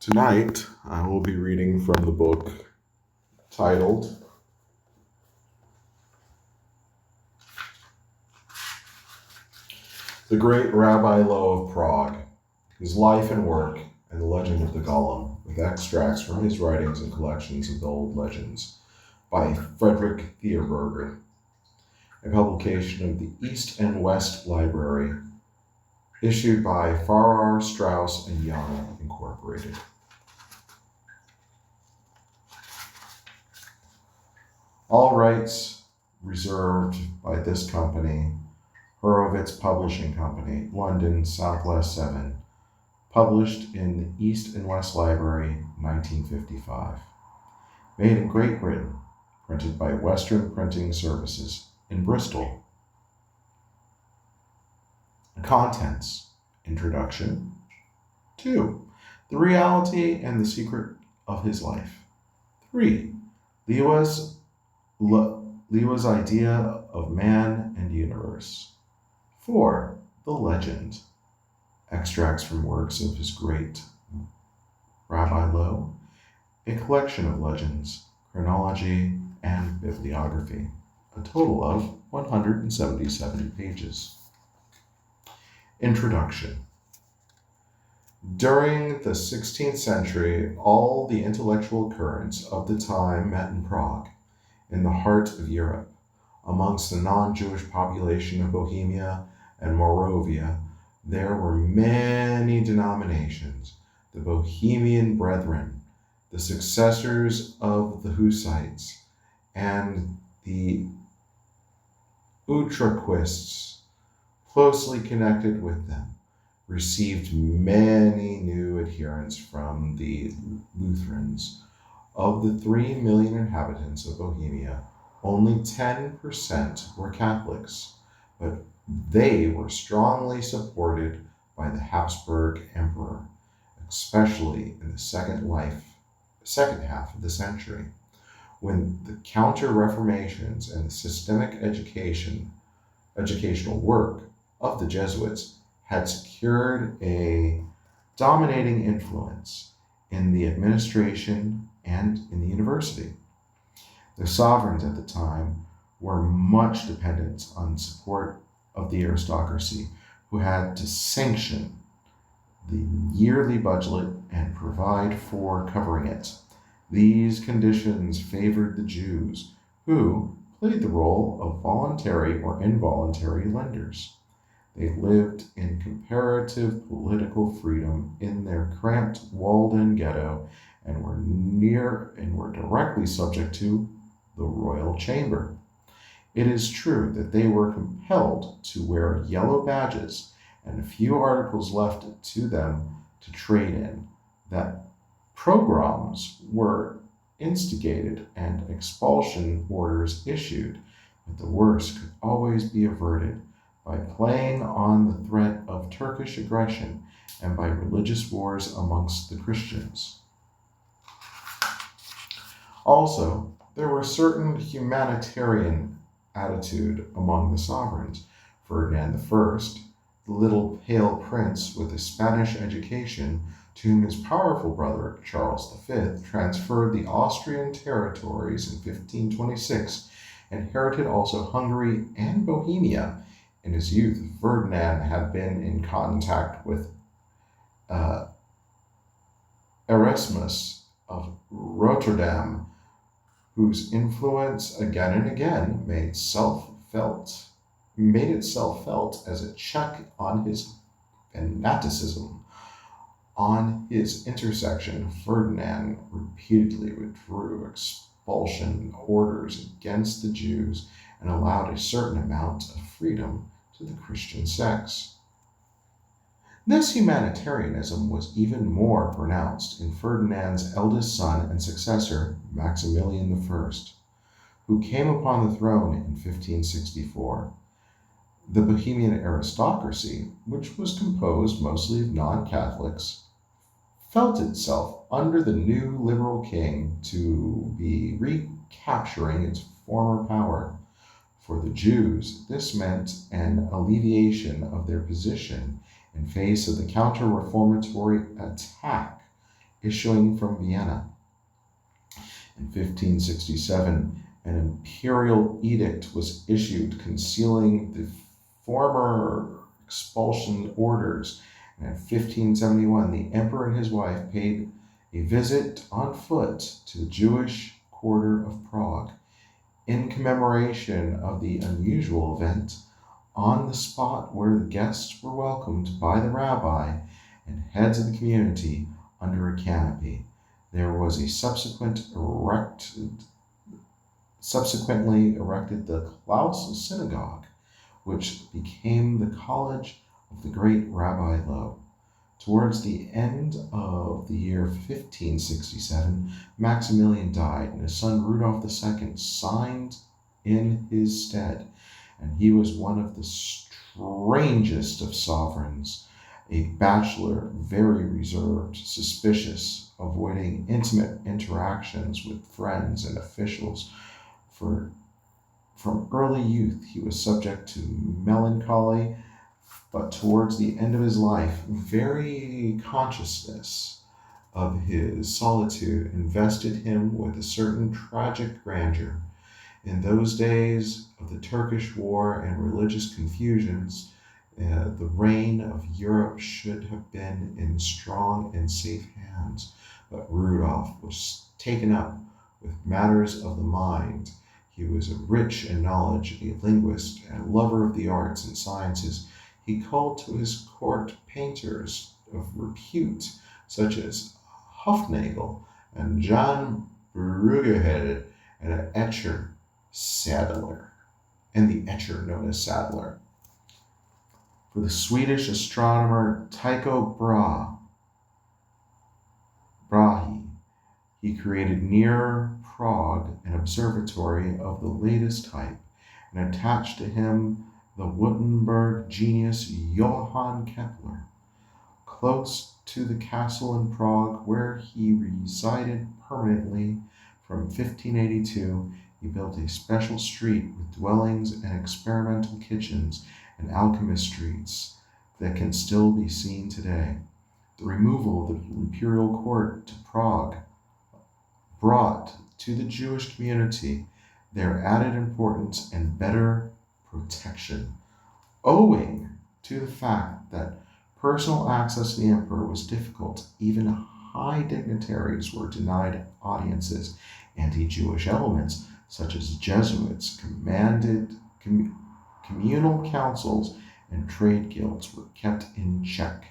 Tonight, I will be reading from the book titled The Great Rabbi Loew of Prague, His Life and Work, and the Legend of the Golem, with extracts from his writings and collections of the old legends, by Frederick Thierberger, a publication of the East and West Library, issued by Farrar, Straus and Young, Incorporated. All rights reserved by this company. Horowitz Publishing Company, London, Southwest 7. Published in the East and West Library, 1955. Made in Great Britain. Printed by Western Printing Services in Bristol. Contents. Introduction. 2. The reality and the secret of his life. 3. Loew's idea of man and universe. 4. The legend. Extracts from works of his great Rabbi Loew. A collection of legends, chronology, and bibliography. A total of 177 pages. Introduction. During the 16th century, all the intellectual currents of the time met in Prague, in the heart of Europe, amongst the non-Jewish population of Bohemia and Moravia. There were many denominations: the Bohemian Brethren, the successors of the Hussites, and the Utraquists, closely connected with them, received many new adherents from the Lutherans. Of the 3 million inhabitants of Bohemia, only 10% were Catholics, but they were strongly supported by the Habsburg Emperor, especially in the second half of the century, when the counter-reformations and the systemic educational work of the Jesuits had secured a dominating influence in the administration and in the university. The sovereigns at the time were much dependent on support of the aristocracy, who had to sanction the yearly budget and provide for covering it. These conditions favored the Jews, who played the role of voluntary or involuntary lenders. They lived in comparative political freedom in their cramped, walled-in ghetto and were directly subject to the royal chamber. It is true that they were compelled to wear yellow badges and a few articles left to them to trade in, that pogroms were instigated and expulsion orders issued, but the worst could always be averted by playing on the threat of Turkish aggression and by religious wars amongst the Christians. Also, there were certain humanitarian attitude among the sovereigns. Ferdinand I, the little pale prince with a Spanish education, to whom his powerful brother Charles V transferred the Austrian territories in 1526, inherited also Hungary and Bohemia. In his youth, Ferdinand had been in contact with Erasmus of Rotterdam, whose influence again and again made itself felt as a check on his fanaticism. On his intercession, Ferdinand repeatedly withdrew expulsion orders against the Jews and allowed a certain amount of freedom to the Christian sects. This humanitarianism was even more pronounced in Ferdinand's eldest son and successor, Maximilian I, who came upon the throne in 1564. The Bohemian aristocracy, which was composed mostly of non-Catholics, felt itself under the new liberal king to be recapturing its former power. For the Jews, this meant an alleviation of their position in face of the counter-reformatory attack issuing from Vienna. In 1567, an imperial edict was issued concealing the former expulsion orders, and in 1571, the emperor and his wife paid a visit on foot to the Jewish quarter of Prague. In commemoration of the unusual event, on the spot where the guests were welcomed by the rabbi and heads of the community under a canopy, there was a subsequently erected the Klaus Synagogue, which became the college of the great Rabbi Loew. Towards the end of the year 1567, Maximilian died, and his son Rudolph II signed in his stead, and he was one of the strangest of sovereigns, a bachelor, very reserved, suspicious, avoiding intimate interactions with friends and officials. From early youth, he was subject to melancholy, but towards the end of his life, very consciousness of his solitude invested him with a certain tragic grandeur. In those days of the Turkish War and religious confusions, the reign of Europe should have been in strong and safe hands, but Rudolf was taken up with matters of the mind. He was rich in knowledge, a linguist, and a lover of the arts and sciences. He called to his court painters of repute, such as Hufnagel and John Bruegel, and an etcher known as Sadler. For the Swedish astronomer Tycho Brahe, he created near Prague an observatory of the latest type, and attached to him the Württemberg genius Johann Kepler. Close to the castle in Prague, where he resided permanently from 1582, he built a special street with dwellings and experimental kitchens and alchemist streets that can still be seen today. The removal of the imperial court to Prague brought to the Jewish community their added importance and better protection, owing to the fact that personal access to the emperor was difficult. Even high dignitaries were denied audiences. Anti-Jewish elements, such as Jesuits, commanded communal councils, and trade guilds were kept in check.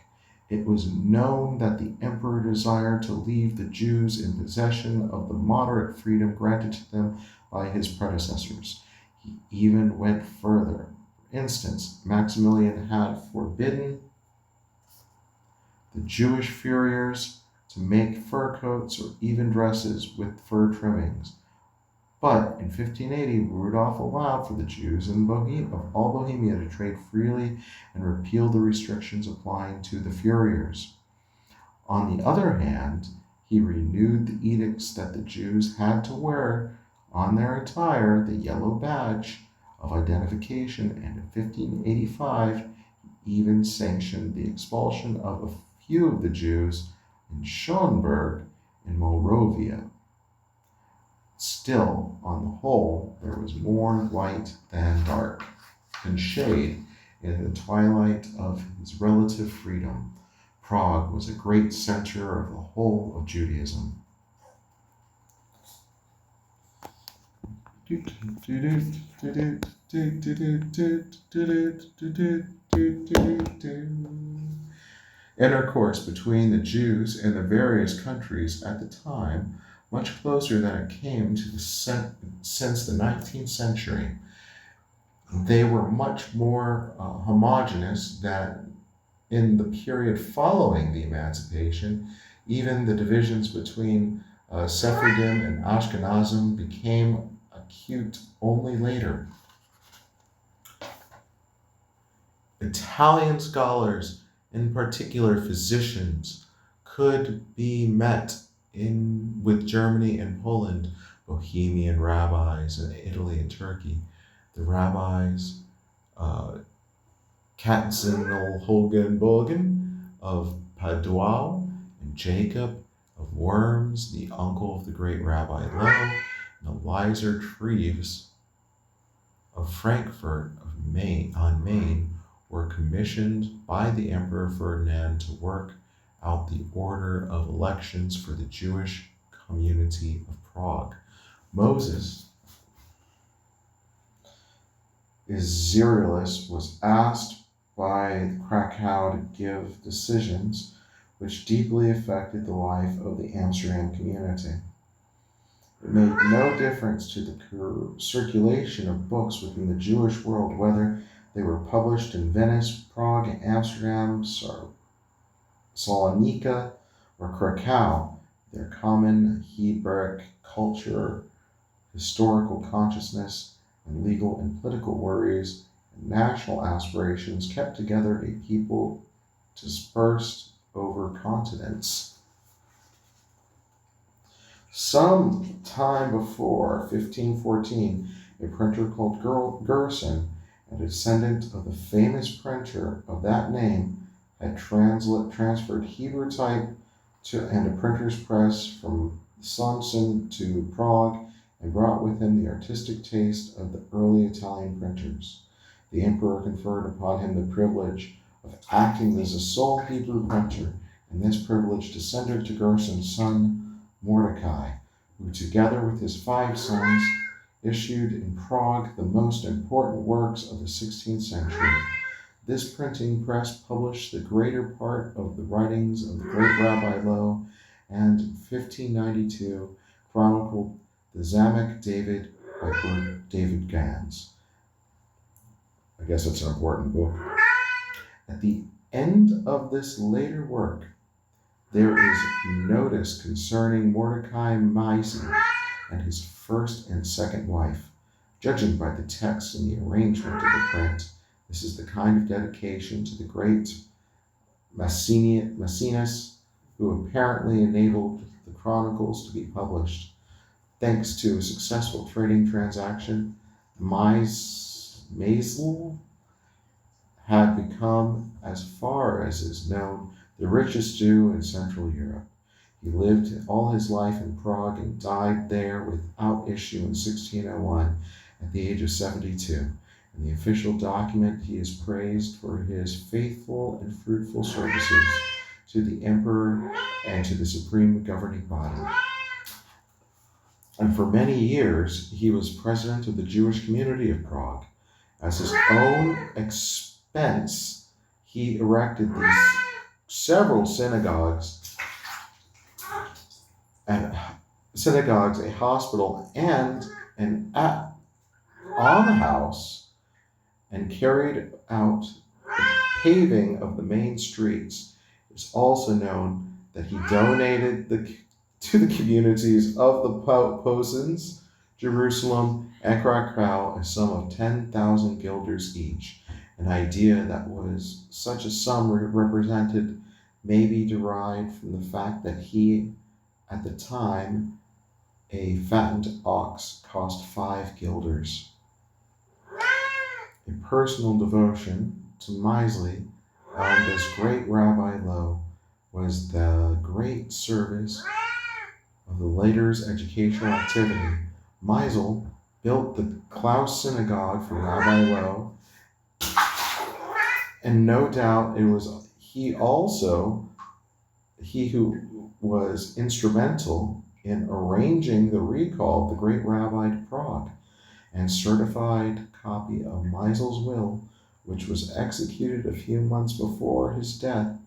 It was known that the emperor desired to leave the Jews in possession of the moderate freedom granted to them by his predecessors. He even went further. For instance, Maximilian had forbidden the Jewish furriers to make fur coats or even dresses with fur trimmings. But in 1580, Rudolph allowed for the Jews of all Bohemia to trade freely and repealed the restrictions applying to the furriers. On the other hand, he renewed the edicts that the Jews had to wear on their attire the yellow badge of identification, and in 1585, he even sanctioned the expulsion of a few of the Jews in Schönberg in Moravia. Still, on the whole, there was more light than dark, and shade in the twilight of his relative freedom. Prague was a great center of the whole of Judaism. Intercourse between the Jews and the various countries at the time much closer than it came to since the 19th century. They were much more homogeneous than in the period following the emancipation. Even the divisions between Sephardim and Ashkenazim became acute only later. Italian scholars, in particular physicians, could be met with Germany and Poland, Bohemian rabbis in Italy and Turkey. The rabbis, Katzenelhogenbogen of Padua and Jacob of Worms, the uncle of the great Rabbi Loew, and Eliezer Treves of Frankfurt on Main were commissioned by the Emperor Ferdinand to work out the order of elections for the Jewish community of Prague. Moses Isserlis was asked by Krakow to give decisions which deeply affected the life of the Amsterdam community. It made no difference to the circulation of books within the Jewish world, whether they were published in Venice, Prague, Amsterdam, Salonika, or Krakow. Their common Hebrew culture, historical consciousness, and legal and political worries and national aspirations kept together a people dispersed over continents. Some time before 1514, a printer called Gerson, a descendant of the famous printer of that name, had transferred Hebrew type and a printer's press from Samson to Prague, and brought with him the artistic taste of the early Italian printers. The emperor conferred upon him the privilege of acting as a sole Hebrew printer, and this privilege descended to Gerson's son Mordecai, who together with his 5 sons issued in Prague the most important works of the 16th century. This printing press published the greater part of the writings of the great Rabbi Loew, and in 1592 chronicled the Zamek David by David Gans. I guess that's an important book. At the end of this later work, there is notice concerning Mordecai Maisy and his first and second wife. Judging by the text and the arrangement of the print, this is the kind of dedication to the great Maecenas, who apparently enabled the chronicles to be published. Thanks to a successful trading transaction, Maisel had become, as far as is known, the richest Jew in Central Europe. He lived all his life in Prague and died there without issue in 1601 at the age of 72. In the official document, he is praised for his faithful and fruitful services to the emperor and to the supreme governing body. And for many years, he was president of the Jewish community of Prague. As his own expense, he erected these several synagogues, a hospital, and an almshouse, and carried out the paving of the main streets. It's also known that he donated to the communities of the Posens, Jerusalem, and Krakow a sum of 10,000 guilders each. An idea that was such a sum represented may be derived from the fact that he, at the time, a fattened ox cost 5 guilders. A personal devotion to Maisy and this great Rabbi Loew was the great service of the later's educational activity. Maisel built the Klaus Synagogue for Rabbi Loew, and no doubt it was he who was instrumental in arranging the recall of the great rabbi to Prague, and certified copy of Maisel's will, which was executed a few months before his death,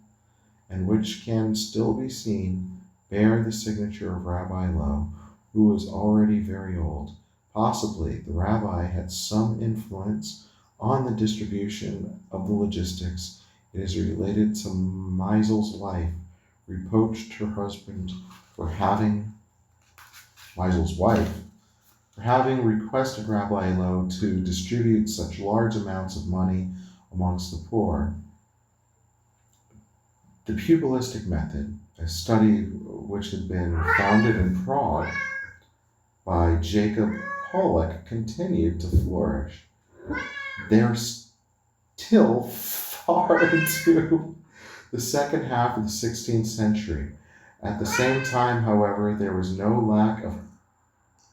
and which can still be seen, bear the signature of Rabbi Loew, who was already very old. Possibly the rabbi had some influence on the distribution of the logistics. It is related to Maisel's wife reproached her husband for having requested Rabbi Loew to distribute such large amounts of money amongst the poor. The pupilistic method, a study which had been founded in Prague by Jacob Pollock, continued to flourish. They're still far into the second half of the 16th century, At the same time, however, there was no lack of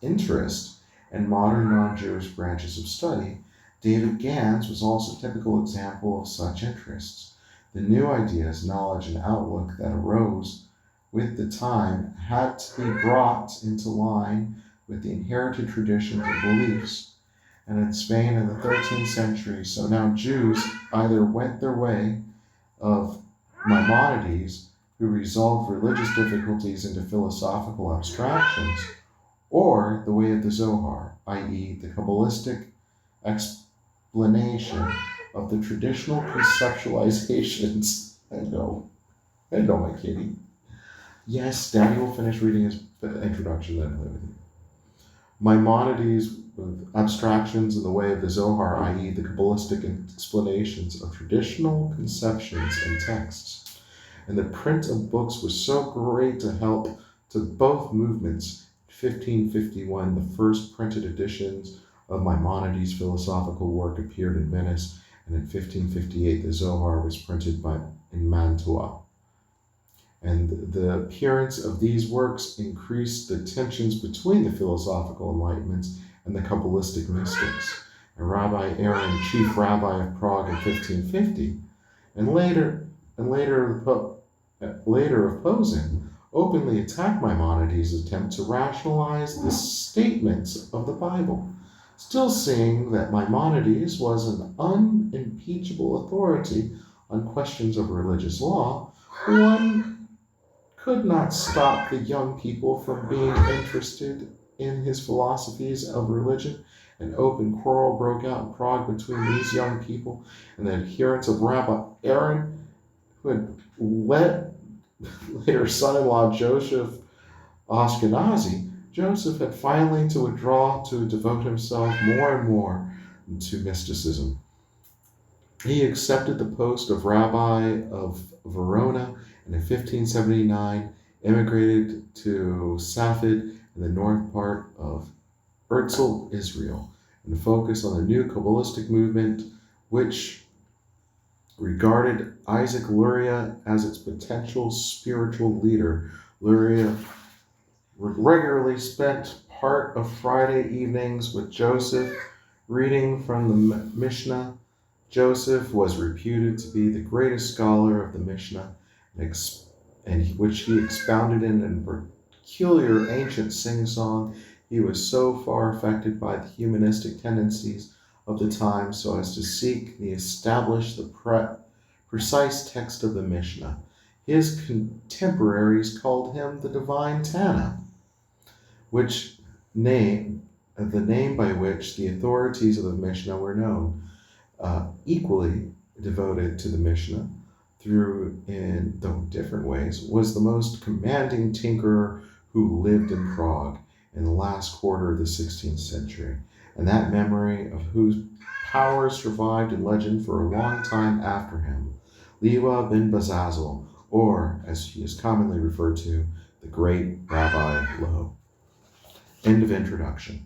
interest in modern non-Jewish branches of study. David Gans was also a typical example of such interests. The new ideas, knowledge, and outlook that arose with the time had to be brought into line with the inherited traditions and beliefs. And in Spain in the 13th century, so now Jews either went their way of Maimonides, who resolved religious difficulties into philosophical abstractions, or the way of the Zohar, i.e., the Kabbalistic explanation of the traditional conceptualizations. I know, my kitty. Yes, Daddy will finish reading his introduction, then play with you. Maimonides with abstractions in the way of the Zohar, i.e., the Kabbalistic explanations of traditional conceptions and texts. And the print of books was so great to help to both movements. 1551, the first printed editions of Maimonides' philosophical work appeared in Venice, and in 1558 the Zohar was printed in Mantua. And the appearance of these works increased the tensions between the philosophical enlightenments and the Kabbalistic mystics. And Rabbi Aaron, chief rabbi of Prague in 1550, and later of Posen, openly attacked Maimonides' attempt to rationalize the statements of the Bible, still seeing that Maimonides was an unimpeachable authority on questions of religious law. One could not stop the young people from being interested in his philosophies of religion. An open quarrel broke out in Prague between these young people and the adherents of Rabbi Aaron, who had later son-in-law Joseph Ashkenazi. Joseph had finally to withdraw to devote himself more and more to mysticism. He accepted the post of rabbi of Verona, and in 1579 immigrated to Safed in the north part of Herzl, Israel, and focused on the new Kabbalistic movement, which regarded Isaac Luria as its potential spiritual leader. Luria regularly spent part of Friday evenings with Joseph, reading from the Mishnah. Joseph was reputed to be the greatest scholar of the Mishnah, and which he expounded in a peculiar ancient sing-song. He was so far affected by the humanistic tendencies of the time so as to seek and establish the precise text of the Mishnah. His contemporaries called him the Divine Tana, the name by which the authorities of the Mishnah were known. Equally devoted to the Mishnah, though different ways, was the most commanding tinkerer who lived in Prague in the last quarter of the 16th century, and that memory of whose power survived in legend for a long time after him, Loew ben Bazazel, or, as he is commonly referred to, the great Rabbi Loew. End of introduction.